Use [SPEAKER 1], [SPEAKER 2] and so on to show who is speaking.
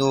[SPEAKER 1] 2